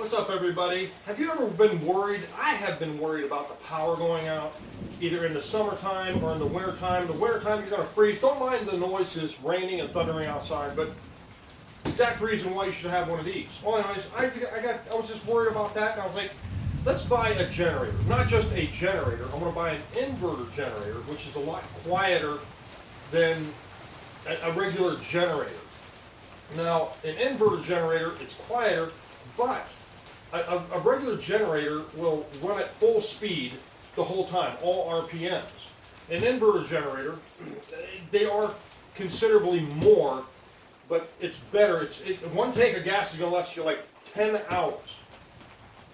What's up, everybody? Have you ever been worried? I have been worried about the power going out, either in the summertime or in the wintertime. In the wintertime, you're going to freeze. Don't mind the noise, it's raining and thundering outside, but exact reason why you should have one of these. Well, anyways, I was just worried about that, and I was like, let's buy a generator. Not just a generator. I'm going to buy an inverter generator, which is a lot quieter than a regular generator. Now, an inverter generator, it's quieter, but a regular generator will run at full speed the whole time, all RPMs. An inverter generator, they are considerably more, but it's better. One tank of gas is going to last you like 10 hours.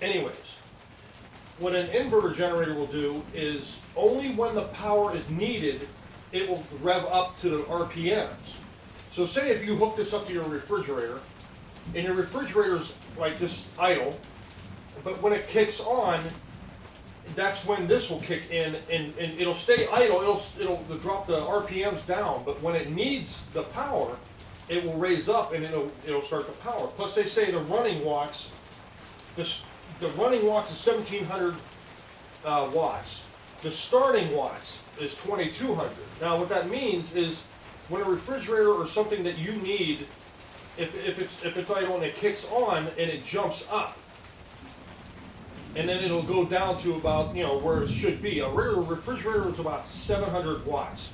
Anyways, what an inverter generator will do is only when the power is needed, it will rev up to the RPMs. So say if you hook this up to your refrigerator, and your refrigerator's like this idle, but when it kicks on, that's when this will kick in, and it'll stay idle. It'll drop the RPMs down, but when it needs the power, it will raise up and it'll start the power. Plus, they say the running watts, the running watts is 1,700 watts. The starting watts is 2,200. Now, what that means is when a refrigerator or something that you need, if it's idle and it kicks on and it jumps up, and then it'll go down to about, where it should be. A regular refrigerator is about 700 watts.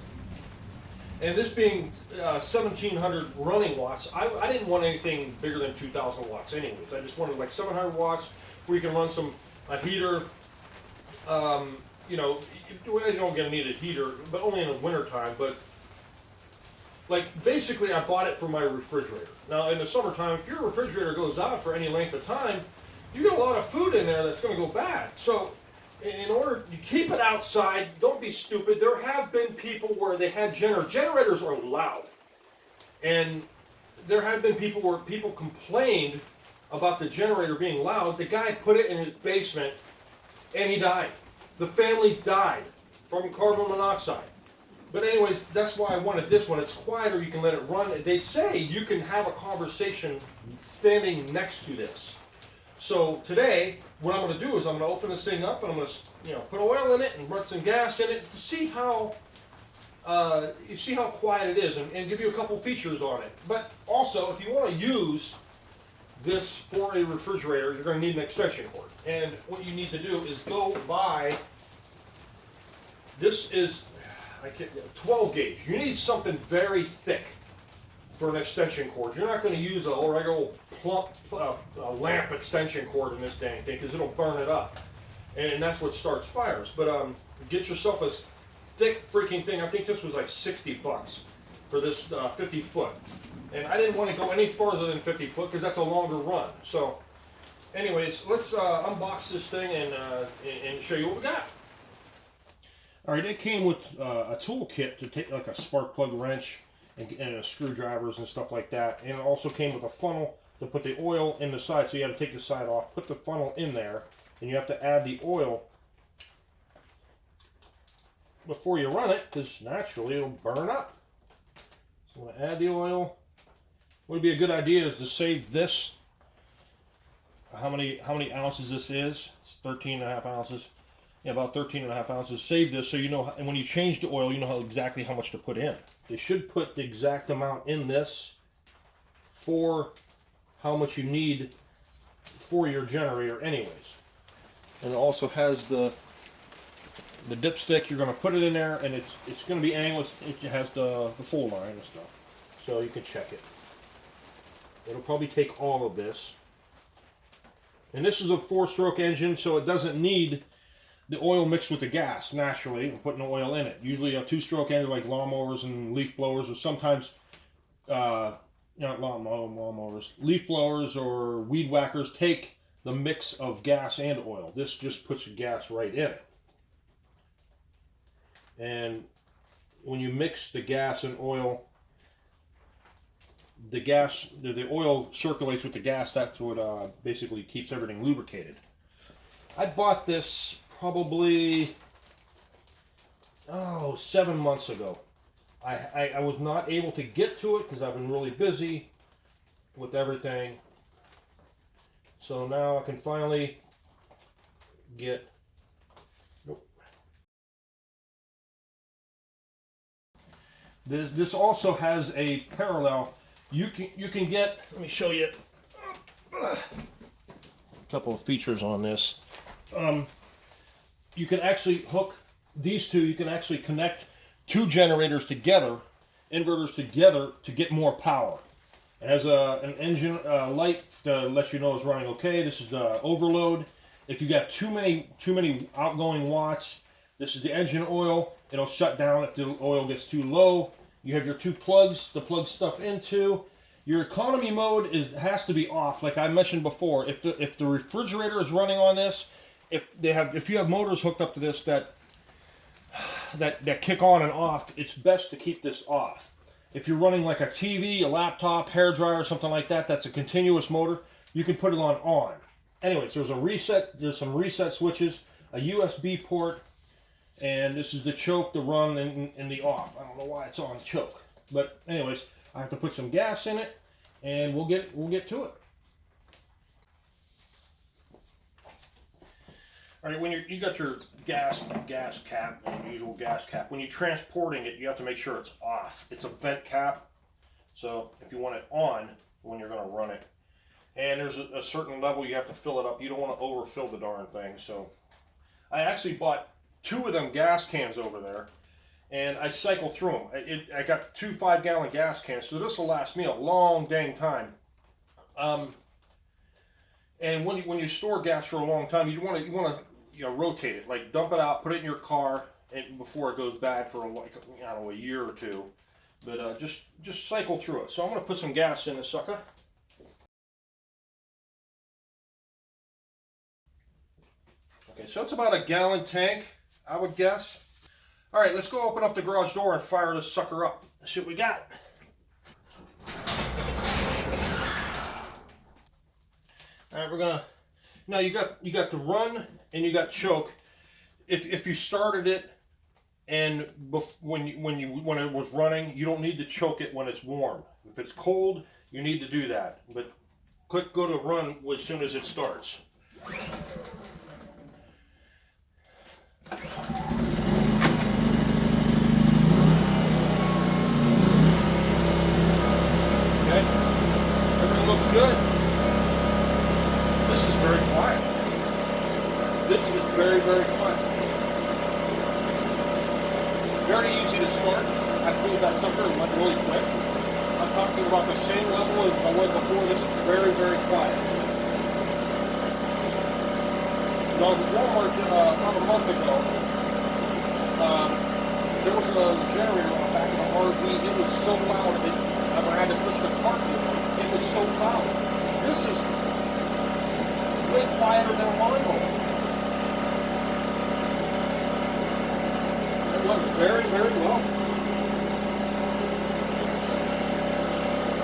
And this being 1,700 running watts, I didn't want anything bigger than 2,000 watts anyways. I just wanted like 700 watts where you can run a heater. You don't get need a heater, but only in the wintertime. But like basically I bought it for my refrigerator. Now in the summertime, if your refrigerator goes out for any length of time, you got a lot of food in there that's going to go bad. So in order to keep it outside, don't be stupid. There have been people where they had generators are loud. And there have been people where people complained about the generator being loud. The guy put it in his basement and he died. The family died from carbon monoxide. But anyways, that's why I wanted this one. It's quieter, you can let it run. They say you can have a conversation standing next to this. So today, what I'm going to do is I'm going to open this thing up and I'm going to, put oil in it and run some gas in it to see how, quiet it is and give you a couple features on it. But also, if you want to use this for a refrigerator, you're going to need an extension cord. And what you need to do is go buy. This is 12 gauge. You need something very thick for an extension cord. You're not going to use a regular plump lamp extension cord in this dang thing because it'll burn it up, and that's what starts fires. But get yourself a thick freaking thing. I think this was like 60 bucks for this 50 foot, and I didn't want to go any farther than 50 foot because that's a longer run. So anyways, let's unbox this thing and show you what we got. All right, it came with a tool kit to take like a spark plug wrench and screwdrivers and stuff like that. And it also came with a funnel to put the oil in the side. So you have to take the side off, put the funnel in there, and you have to add the oil before you run it, because naturally it'll burn up. So I'm going to add the oil. What would be a good idea is to save this. How many ounces this is? It's 13.5 ounces. Yeah, about 13.5 ounces. Save this so you know, and when you change the oil, you know exactly how much to put in. They should put the exact amount in this for how much you need for your generator anyways. And it also has the dipstick. You're going to put it in there, and it's going to be angled. It has the full line and stuff, so you can check it. It'll probably take all of this. And this is a 4-stroke engine, so it doesn't need the oil mixed with the gas naturally and putting the oil in it. Usually a 2-stroke engine like lawnmowers and leaf blowers, or sometimes not lawnmowers, leaf blowers or weed whackers take the mix of gas and oil. This just puts the gas right in it. And when you mix the gas and oil, the oil circulates with the gas. That's what basically keeps everything lubricated. I bought this probably 7 months ago. I was not able to get to it because I've been really busy with everything. So now I can finally get, nope. This also has a parallel. You can get, let me show you a couple of features on this. You can actually hook these two, you can actually connect two generators together, inverters together, to get more power. It has an engine light to let you know it's running okay. This is the overload. If you got too many outgoing watts, this is the engine oil. It'll shut down if the oil gets too low. You have your two plugs to plug stuff into. Your economy mode has to be off, like I mentioned before. If the refrigerator is running on this, if you have motors hooked up to this that kick on and off, it's best to keep this off. If you're running like a TV, a laptop, hairdryer, something like that, that's a continuous motor, you can put it on. Anyways, there's some reset switches, a USB port, and this is the choke, the run, and the off. I don't know why it's on choke. But anyways, I have to put some gas in it, and we'll get to it. All right, when you got your gas cap, the usual gas cap, when you're transporting it, you have to make sure it's off. It's a vent cap, so if you want it on when you're going to run it, and there's a certain level you have to fill it up. You don't want to overfill the darn thing. So I actually bought 2 of them gas cans over there, and I cycle through them. I got 2 5-gallon gas cans, so this will last me a long dang time. And when you store gas for a long time, you want to rotate it, like dump it out, put it in your car, and before it goes bad for a year or 2. But just cycle through it. So I'm going to put some gas in this sucker. Okay, so it's about a gallon tank, I would guess. All right, let's go open up the garage door and fire this sucker up. Let's see what we got. All right, we're gonna. Now you got the run and you got choke. If you started it and when it was running, you don't need to choke it when it's warm. If it's cold, you need to do that. But go to run as soon as it starts. Okay, everything looks good. This is very quiet. This is very, very quiet. Very easy to start. I pulled that sucker and went really quick. I'm talking about the same level as I was before. This is very, very quiet. I was at Walmart about a month ago. There was a generator on the back of the RV. It was so loud. I had to push the cart with it. It was so loud. This is way quieter than a lawnmower. It was very, very low.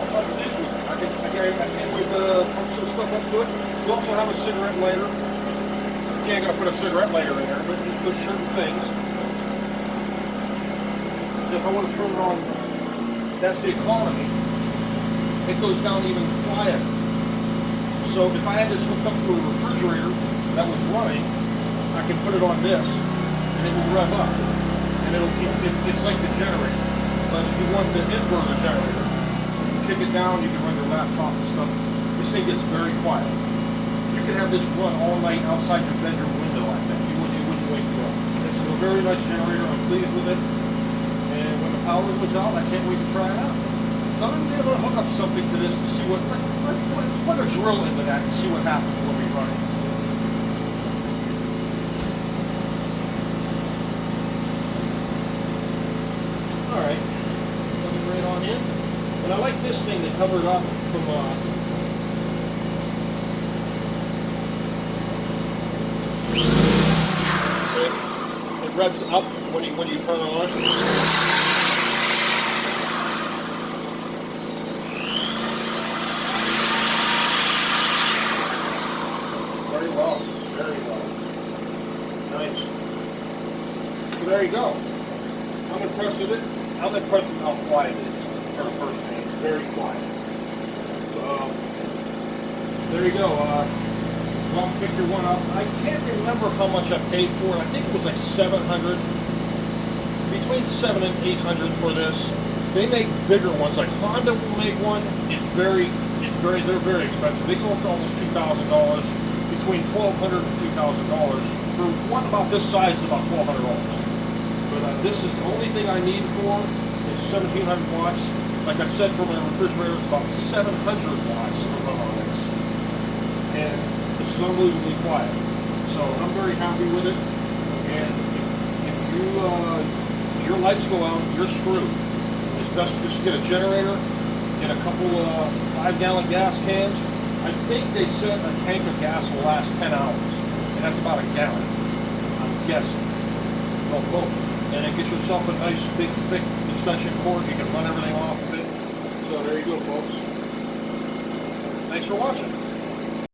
I'm pleased with it. I can't wait to pump some stuff up to it. You also have a cigarette lighter. You ain't gonna put a cigarette lighter in there, but just for certain things. So if I want to turn it on, that's the economy. It goes down even quieter. So if I had this hooked up to a refrigerator that was running, I can put it on this, and it will rev up, and it'll keep. It's like the generator. But if you want the inverter generator, you kick it down. You can run your laptop and stuff. This thing gets very quiet. You could have this run all night outside your bedroom window like that. You wouldn't wake you up. This is a very nice generator. I'm pleased with it. And when the power goes out, I can't wait to try it out. So I'm going to be able to hook up something to this to see what. Let's put a drill into that and see what happens when we run it. All right, plug it right on in. And I like this thing to cover it up from. It revs up when you turn it on. Very well. Nice. So there you go. I'm impressed with it. I'm impressed with how quiet it is for the first thing. It's very quiet. So there you go. bump kicker one up. I can't remember how much I paid for it. I think it was like 700, between 700 and 800 for this. They make bigger ones, like Honda will make one. They're very expensive. They go up to almost $2,000, between $1,200 and $2,000. For one about this size is about $1,200. But this is the only thing I need for is 1,700 watts. Like I said, for my refrigerator, it's about 700 watts to run on this. And this is unbelievably quiet. So I'm very happy with it. And if you your lights go out, you're screwed. It's best just to get a generator, get a couple 5-gallon gas cans. I think they said a tank of gas will last 10 hours, and that's about a gallon, I'm guessing. Don't quote me. And then get yourself a nice big thick extension cord. You can run everything off of it. So there you go, folks. Thanks for watching.